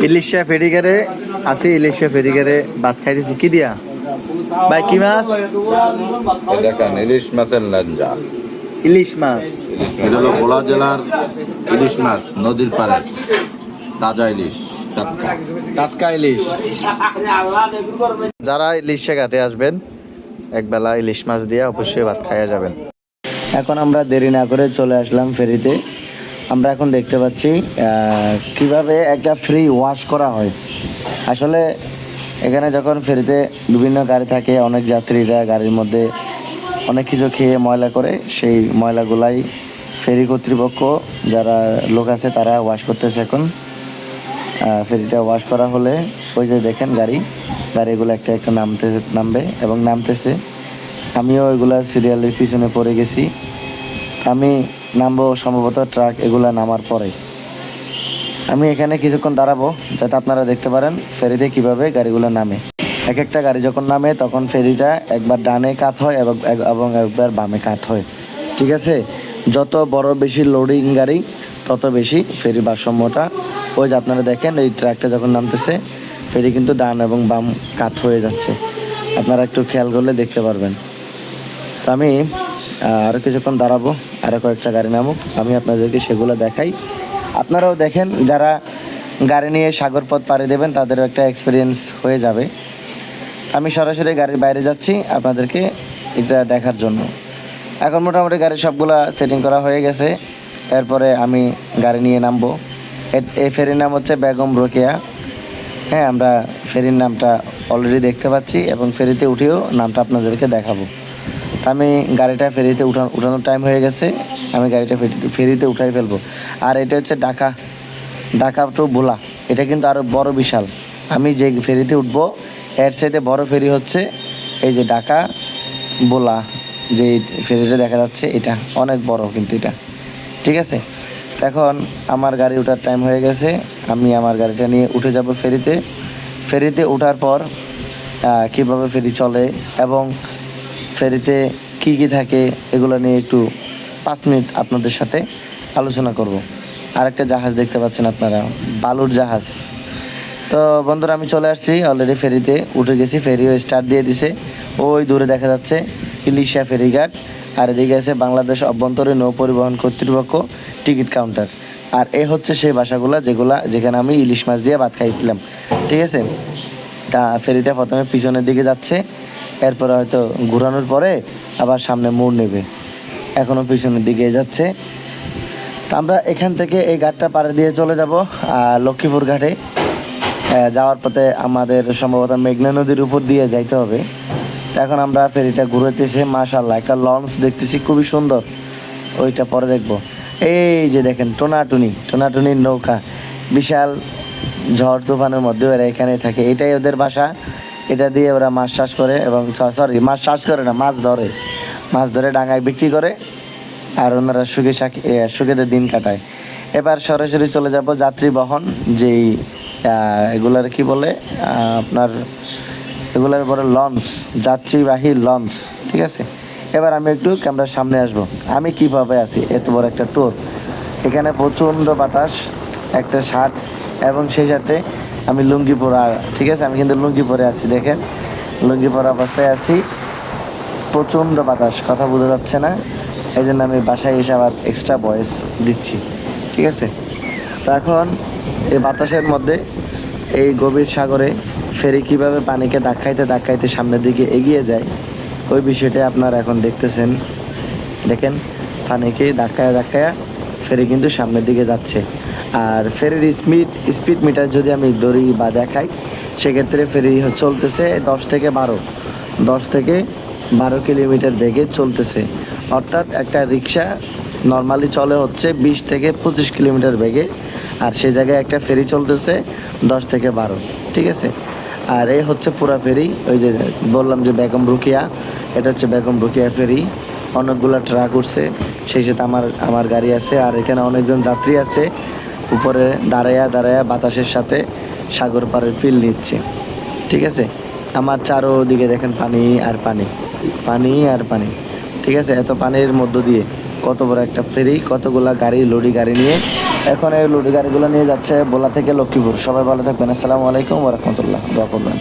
ইলিশা ফেরিঘারে আছি, ইলিশা ফেরিঘারে ভাত খাইতেছি কি দিয়া ভাই? কি মাছ? দেখেন ইলিশ মাছের লেঞ্জা। ইলিশ মাছ। এটা হলো ভোলা জেলার ইলিশ মাছ, নদীর পাড়ে তাজা ইলিশ, টাটকা। টাটকা ইলিশ। যারা ইলিশা ঘাটে আসবেন একবেলা ইলিশ মাছ দিয়ে অবশ্যই ভাত খাইয়া যাবেন। এখন আমরা দেরি না করে চলে আসলাম ফেরিতে। আমরা এখন দেখতে পাচ্ছি কিভাবে একটা ফ্রি ওয়াশ করা হয়। আসলে এখানে যখন ফেরিতে বিভিন্ন গাড়ি থাকে, অনেক যাত্রীরা গাড়ির মধ্যে অনেক কিছু খেয়ে ময়লা করে, সেই ময়লাগুলাই ফেরি কর্তৃপক্ষ যারা লোক আছে তারা ওয়াশ করতেছে। এখন ফেরিটা ওয়াশ করা হলে ওই যে দেখেন গাড়িগুলো একটা একটা নামবে এবং নামতেছে। আমিও ওইগুলা সিরিয়ালের পিছনে পড়ে গেছি। আমি নামবো সম্ভবত ট্রাক এগুলা নামার পরে। আমি এখানে কিছুক্ষণ দাঁড়াবো যাতে আপনারা দেখতে পারেন ফেরিতে কিভাবে গাড়িগুলো নামে। এক একটা গাড়ি যখন নামে তখন ফেরিটা একবার ডানে কাত হয় এবং একবার বামে কাত হয়। ঠিক আছে, যত বড় বেশি লোডিং গাড়ি তত বেশি ফেরি ভারসাম্যটা। ওই যে আপনারা দেখেন এই ট্রাকটা যখন নামতেছে ফেরি কিন্তু ডান এবং বাম কাত হয়ে যাচ্ছে। আপনারা একটু খেয়াল করলে দেখতে পারবেন। তো আমি আরও কিছুক্ষণ দাঁড়াবো, আরও কয়েকটা গাড়ি নামুক, আমি আপনাদেরকে সেগুলো দেখাই, আপনারাও দেখেন। যারা গাড়ি নিয়ে সাগর পথ পাড়ি দেবেন তাদেরও একটা এক্সপিরিয়েন্স হয়ে যাবে। আমি সরাসরি গাড়ির বাইরে যাচ্ছি আপনাদেরকে এটা দেখার জন্য। এখন মোটামুটি গাড়ির সবগুলা সেটিং করা হয়ে গেছে। এরপরে আমি গাড়ি নিয়ে নামবো। এই ফেরির নাম হচ্ছে বেগম রোকেয়া। হ্যাঁ, আমরা ফেরির নামটা অলরেডি দেখতে পাচ্ছি এবং ফেরিতে উঠেও নামটা আপনাদেরকে দেখাবো। আমি গাড়িটা ফেরিতে উঠানোর টাইম হয়ে গেছে, আমি গাড়িটা ফেরিতে উঠাই ফেলবো। আর এটা হচ্ছে ঢাকা টু ভোলা, এটা কিন্তু আরও বড় বিশাল। আমি যে ফেরিতে উঠবো এর সাথে বড় ফেরি হচ্ছে এই যে ঢাকা ভোলা যে ফেরিটা দেখা যাচ্ছে, এটা অনেক বড় কিন্তু এটা। ঠিক আছে, এখন আমার গাড়ি ওঠার টাইম হয়ে গেছে, আমি আমার গাড়িটা নিয়ে উঠে যাব ফেরিতে ওঠার পর কীভাবে ফেরি চলে এবং ফেরিতে কি কি থাকে এগুলো নিয়ে একটু 5 মিনিট আপনাদের সাথে আলোচনা করব। আরেকটা জাহাজ দেখতে পাচ্ছেন আপনারা, বালুর জাহাজ। তো বন্ধুরা আমি চলে আসছি অলরেডি, ফেরিতে উঠে গেছি, ফেরিও স্টার্ট দিয়ে দিছে। ওই দূরে দেখা যাচ্ছে ইলিশা ফেরিঘাট, আর এদিকে আছে বাংলাদেশ অভ্যন্তরীণ নৌ পরিবহন কর্তৃপক্ষ টিকিট কাউন্টার। আর এ হচ্ছে সেই বাসাগুলো যেখানে আমি ইলিশ মাছ দিয়ে ভাত খাইছিলাম। ঠিক আছে, তা ফেরিটা প্রথমে পিছনের দিকে যাচ্ছে, এরপরে হয়তো ঘোরানোর পরে আবার সামনে মোড় নেবে। এখনও পিছনের দিকে যাচ্ছে। তা আমরা এখান থেকে এই ঘাটটা পাড়ে দিয়ে চলে যাব লক্ষ্মীপুর ঘাটে। যাওয়ার পথে আমাদের সম্ভবত মেঘনা নদীর উপর দিয়ে যাইতে হবে। তো এখন আমরা ফেরিটা ঘুরাইতেছি, মাশাআল্লাহ একটা লঞ্চ দেখতেছি খুবই সুন্দর, ওইটা পরে দেখব। এই যে দেখেন টোনাটুনির নৌকা, বিশাল ঝড় তুফানের মধ্যে ওরা এখানে থাকে, এটাই ওদের বাসা। এটা দিয়ে ওরা মাছ চাষ করে এবং মাছ চাষ করে না, মাছ ধরে ডাঙায় বিক্রি করে, আর ওনারা সুখেতে দিন কাটায়। এবার সরাসরি চলে যাব যাত্রী বহন, যেই এগুলার কি বলে আপনার, এগুলার পরে লঞ্চ, যাত্রীবাহী লঞ্চ। ঠিক আছে, এবার আমি একটু ক্যামেরার সামনে আসব, আমি কিভাবে আছি। এত বড় একটা ট্যুর, এখানে প্রচণ্ড বাতাস, একটা শার্ট এবং সেই সাথে আমি লুঙ্গি পরা। ঠিক আছে, আমি কিন্তু লুঙ্গি পরে আছি, দেখেন লুঙ্গি পরা অবস্থায় আছি। প্রচণ্ড বাতাস, কথা বোঝা যাচ্ছে না, এই জন্য আমি বাসায় এসে আবার এক্সট্রা ভয়েস দিচ্ছি। ঠিক আছে, তো এখন এই বাতাসের মধ্যে এই গভীর সাগরে ফেরি কীভাবে পানিকে ধাক্কাইতে সামনের দিকে এগিয়ে যায় ওই বিষয়টা আপনারা এখন দেখতেছেন। দেখেন পানিকে ধাক্কায়া ফেরি কিন্তু সামনের দিকে যাচ্ছে। আর ফেরির স্পিড মিটার যদি আমি ধরি বা দেখাই, সেক্ষেত্রে ফেরি চলতেছে 10 থেকে 12 কিলোমিটার বেগে চলতেছে। অর্থাৎ একটা রিক্সা নর্মালি চলে হচ্ছে 20 থেকে 25 কিলোমিটার বেগে, আর সে জায়গায় একটা ফেরি চলতেছে 10 থেকে 12। ঠিক আছে, আর এই হচ্ছে পুরা ফেরি। ওই যে বললাম যে বেগম রোকেয়া, এটা হচ্ছে বেগম রোকেয়া ফেরি। অনেকগুলো ট্রাক উঠছে, সেই সাথে আমার গাড়ি আছে, আর এখানে অনেকজন যাত্রী আছে উপরে দাঁড়ায়া বাতাসের সাথে সাগর পাড়ের ফিল নিচ্ছে। ঠিক আছে, আমার চারোদিকে দেখেন পানি আর পানি। ঠিক আছে, এত পানির মধ্য দিয়ে কত বড় একটা ফেরি, কতগুলা গাড়ি, লোডি গাড়ি নিয়ে এখন এই লুডি গাড়িগুলো নিয়ে যাচ্ছে ভোলা থেকে লক্ষ্মীপুর। সবাই ভালো থাকবেন। আসসালামু আলাইকুম ওয়া রাহমাতুল্লাহ। দোয়া করবেন।